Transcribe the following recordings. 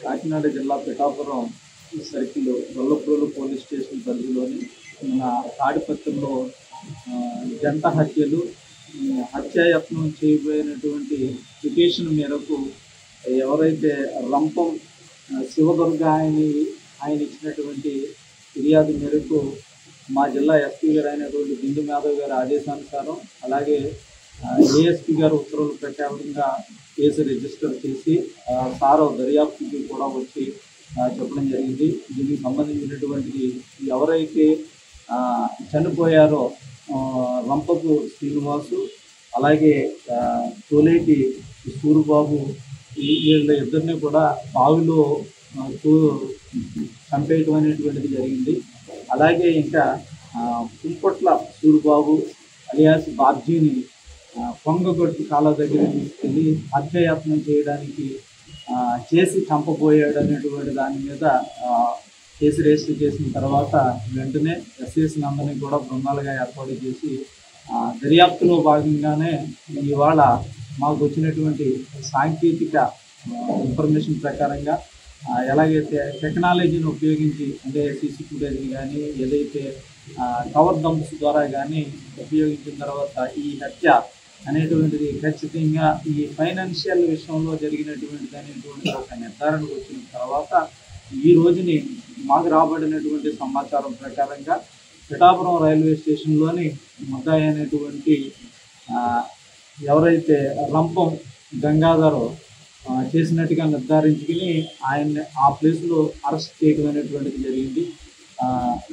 కాకినాడ జిల్లా Pithapuram circle Gollaprolu police station పరిధిలోని మన తాడిపత్రిలో జంట హత్యలు హత్యాయత్నం చేయబోయినటువంటి పిటిషన్ మేరకు ఎవరైతే రంపం శివదుర్గ ఆయన ఇచ్చినటువంటి ఫిర్యాదు మేరకు మా జిల్లా ఎస్పీ గారు అయినటువంటి బిందు మాధవ్ గారి ఆదేశానుసారం అలాగే ఏఎస్పీ గారు ఉత్తర్వుల ప్రకారంగా కేసు రిజిస్టర్ చేసి సారో దర్యాప్తుకి కూడా వచ్చి చెప్పడం జరిగింది. దీనికి సంబంధించినటువంటిది ఎవరైతే చనిపోయారో రంపపు శ్రీనివాసు అలాగే తోలేటి సూరుబాబు వీళ్ళ ఇద్దరిని కూడా బావిలో చంపేయటం అనేటువంటిది జరిగింది. అలాగే ఇంకా కుంపట్ల సూరుబాబు అలియాస్ బాబ్జీని కొంగగొట్టు కాల దగ్గర తీసుకెళ్ళి హత్యాయత్నం చేయడానికి చేసి చంపబోయాడు అనేటువంటి దాని మీద కేసు రిజిస్టర్ చేసిన తర్వాత వెంటనే ఎస్ఎస్ని అందరినీ కూడా బృందాలుగా ఏర్పాటు చేసి దర్యాప్తులో భాగంగానే ఇవాళ మాకు వచ్చినటువంటి సాంకేతిక ఇన్ఫర్మేషన్ ప్రకారంగా ఎలాగైతే టెక్నాలజీని ఉపయోగించి అంటే సీసీ ఫుటేజ్ కానీ ఏదైతే కవర్ డంప్స్ ద్వారా కానీ ఉపయోగించిన తర్వాత ఈ హత్య అనేటువంటిది ఖచ్చితంగా ఈ ఫైనాన్షియల్ విషయంలో జరిగినటువంటిది అనేటువంటి ఒక నిర్ధారణకు వచ్చిన తర్వాత ఈ రోజుని మాకు రాబడినటువంటి సమాచారం ప్రకారంగా పిఠాపురం రైల్వే స్టేషన్లోని ముద్దాయి అనేటువంటి ఎవరైతే రంపం గంగాధర్ చేసినట్టుగా నిర్ధారించుకుని ఆయన్ని ఆ ప్లేస్లో అరెస్ట్ చేయడం అనేటువంటిది జరిగింది.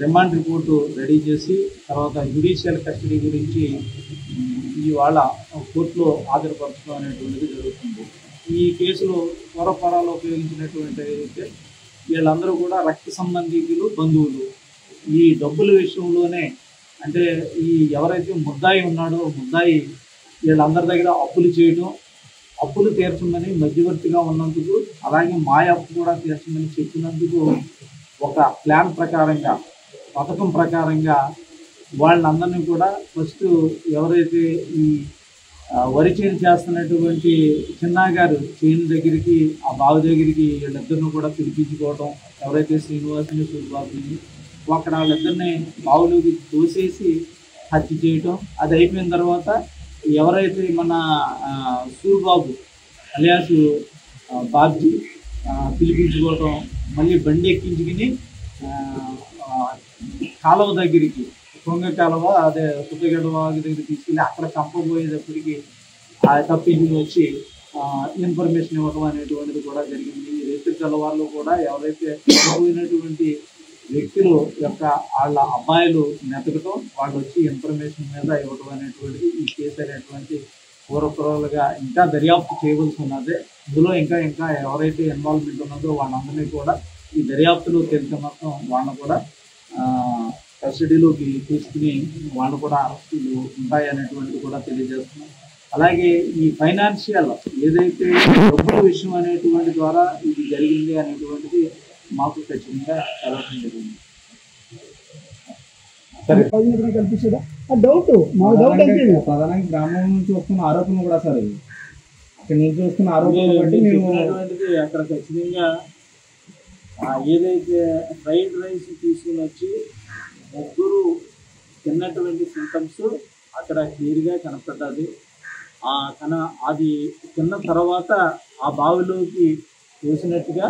రిమాండ్ రిపోర్టు రెడీ చేసి తర్వాత జ్యుడిషియల్ కస్టడీ గురించి ఇవాళ కోర్టులో హాజరుపరచడం అనేటువంటిది జరుగుతుంది. ఈ కేసులో పూర్వపరాలు ఉపయోగించినటువంటి అయితే వీళ్ళందరూ కూడా రక్త సంబంధికులు బంధువులు. ఈ డబ్బుల విషయంలోనే అంటే ఈ ఎవరైతే ముద్దాయి ఉన్నాడో ముద్దాయి వీళ్ళందరి దగ్గర అప్పులు చేయడం, అప్పులు తీర్చమని మధ్యవర్తిగా ఉన్నందుకు అలాగే మాయ అప్పు కూడా తీర్చమని చెప్పినందుకు ఒక ప్లాన్ ప్రకారంగా పథకం ప్రకారంగా వాళ్ళందరినీ కూడా ఫస్ట్ ఎవరైతే ఈ వరి చేను చేస్తున్నటువంటి చిన్నగారు చేను దగ్గరికి ఆ బావి దగ్గరికి వీళ్ళిద్దరిని కూడా పిలిపించుకోవడం, ఎవరైతే శ్రీనివాసుని సూర్యబాబుని అక్కడ వాళ్ళిద్దరిని బావులోకి తోసేసి హత్య చేయటం. అది అయిపోయిన తర్వాత ఎవరైతే మన సూర్యబాబు అలియాసు బాబ్జీ పిలిపించుకోవటం, మళ్ళీ బండి ఎక్కించుకుని కాలువ దగ్గరికి కొంగ కాలువ అదే సుద్దగడ్డ వాగు దగ్గర తీసుకెళ్ళి అక్కడ చంపబోయేటప్పటికి తప్పించుకుని వచ్చి ఇన్ఫర్మేషన్ ఇవ్వడం అనేటువంటిది కూడా జరిగింది. రైతు తెల్లవాళ్ళు కూడా ఎవరైతే పోయినటువంటి వ్యక్తులు యొక్క వాళ్ళ అబ్బాయిలు నెతకటం వాళ్ళు వచ్చి ఇన్ఫర్మేషన్ మీద ఇవ్వడం అనేటువంటిది ఈ కేసు అనేటువంటి పూర్వపరాలుగా ఇంకా దర్యాప్తు చేయవలసి ఉన్నది. ఇందులో ఇంకా ఎవరైతే ఇన్వాల్వ్మెంట్ ఉన్నదో వాళ్ళందరినీ కూడా ఈ దర్యాప్తులో తెలిసిన మొత్తం వాళ్ళని కూడా కస్టడీలోకి తీసుకుని వాళ్ళు కూడా అరెస్టులు ఉంటాయి అనేటువంటిది కూడా తెలియజేస్తున్నాం. అలాగే ఈ ఫైనాన్షియల్ ఏదైతే డబ్బుల విషయం అనేటువంటి ద్వారా ఇది జరిగింది అనేటువంటిది మాకు ఖచ్చితంగా తెలవడం జరిగింది. ప్రధానంగా గ్రామం నుంచి వస్తున్న ఆరోపణ కూడా సార్ ఇక్కడ నుంచి వస్తున్న ఆరోపణ బట్టి మేము అక్కడ ఖచ్చితంగా ఏదైతే ఫ్రైడ్ రైస్ తీసుకుని వచ్చి ముగ్గురు తిన్నటువంటి సింటమ్స్ అక్కడ క్లియర్గా కనపడ్డది. అది తిన్న తర్వాత ఆ బావిలోకి చూసినట్టుగా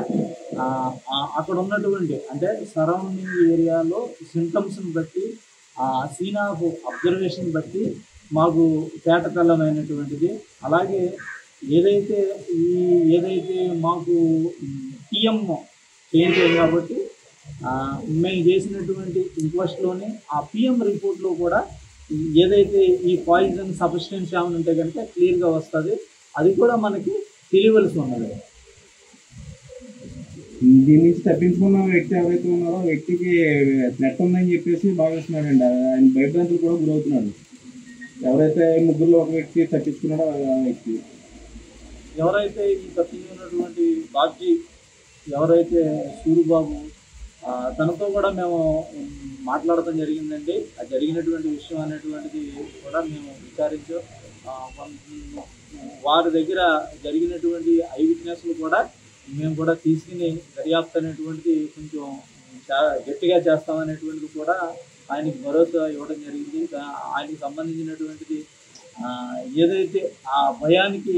అక్కడ ఉన్నటువంటి అంటే సరౌండింగ్ ఏరియాలో సింటమ్స్ని బట్టి సీన్ ఆఫ్ అబ్జర్వేషన్ బట్టి మాకు తేటతెల్లమైనటువంటిది. అలాగే ఏదైతే మాకు టీఎం చేంజ్ అయ్యింది కాబట్టి మేము చేసినటువంటి ఇంక్వెస్ట్లోని ఆ పిఎం రిపోర్ట్లో కూడా ఏదైతే ఈ పాయిజన్ సబ్స్టెన్స్ ఏమైనా ఉంటే కనుక క్లియర్గా వస్తుంది. అది కూడా మనకి తెలియవలసి ఉన్నది. దీని నుంచి తప్పించుకున్న వ్యక్తి ఎవరైతే ఉన్నారో వ్యక్తికి థ్రెట్ ఉందని చెప్పేసి భావిస్తున్నాడండి. ఆయన భయభ్రాంతులు కూడా గురవుతున్నాడు. ఎవరైతే ముగ్గురులో ఒక వ్యక్తి తప్పించుకున్నాడో ఆ వ్యక్తి ఎవరైతే ఈ తప్పించుకున్నటువంటి బాబ్జీ ఎవరైతే సూరిబాబు తనతో కూడా మేము మాట్లాడటం జరిగిందండి. ఆ జరిగినటువంటి విషయం అనేటువంటిది కూడా మేము విచారించాం. వారి దగ్గర జరిగినటువంటి ఐ విట్నెస్లు కూడా మేము కూడా తీసుకుని దర్యాప్తు అనేటువంటిది కొంచెం గట్టిగా చేస్తామనేటువంటిది కూడా ఆయనకి భరోసా ఇవ్వడం జరిగింది. ఆయనకి సంబంధించినటువంటిది ఏదైతే ఆ భయానికి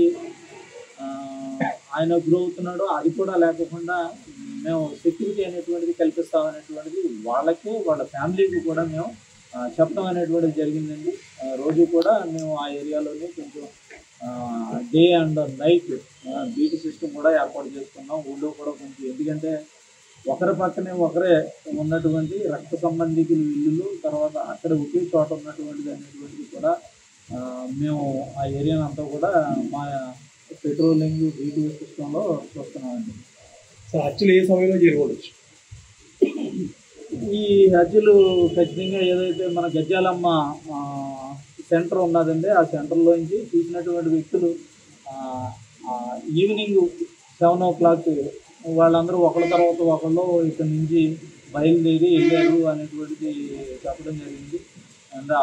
ఆయన గురవుతున్నాడో అది కూడా లేకుండా మేము సెక్యూరిటీ అనేటువంటిది కల్పిస్తామనేటువంటిది వాళ్ళకి వాళ్ళ ఫ్యామిలీకి కూడా మేము చెప్పడం అనేటువంటిది జరిగిందండి. రోజు కూడా మేము ఆ ఏరియాలోనే కొంచెం day and night BT system కూడా ఏర్పాటు చేసుకున్నాం. ఊళ్ళో కూడా కొంచెం ఎందుకంటే ఒకరి పక్కనే ఒకరే ఉన్నటువంటి రక్త సంబంధికులు ఇల్లులు, తర్వాత అక్కడ ఒకే చోట ఉన్నటువంటిది అనేటువంటిది కూడా మేము ఆ ఏరియాని అంతా కూడా మా పెట్రోలింగ్ బీటీ సిస్టంలో చూస్తున్నామండి. సార్ హత్యలు ఏ సమయంలో జరగవచ్చు? ఈ హత్యలు ఖచ్చితంగా ఏదైతే మన గజ్జాలమ్మ సెంటర్ ఉన్నదండి, ఆ సెంటర్లోంచి తీసినటువంటి వ్యక్తులు ఈవినింగ్ 7 o'clock వాళ్ళందరూ ఒకళ్ళ తర్వాత ఒకళ్ళు ఇక్కడ నుంచి బయలుదేరి వెళ్ళారు అనేటువంటిది చెప్పడం జరిగింది. అండ్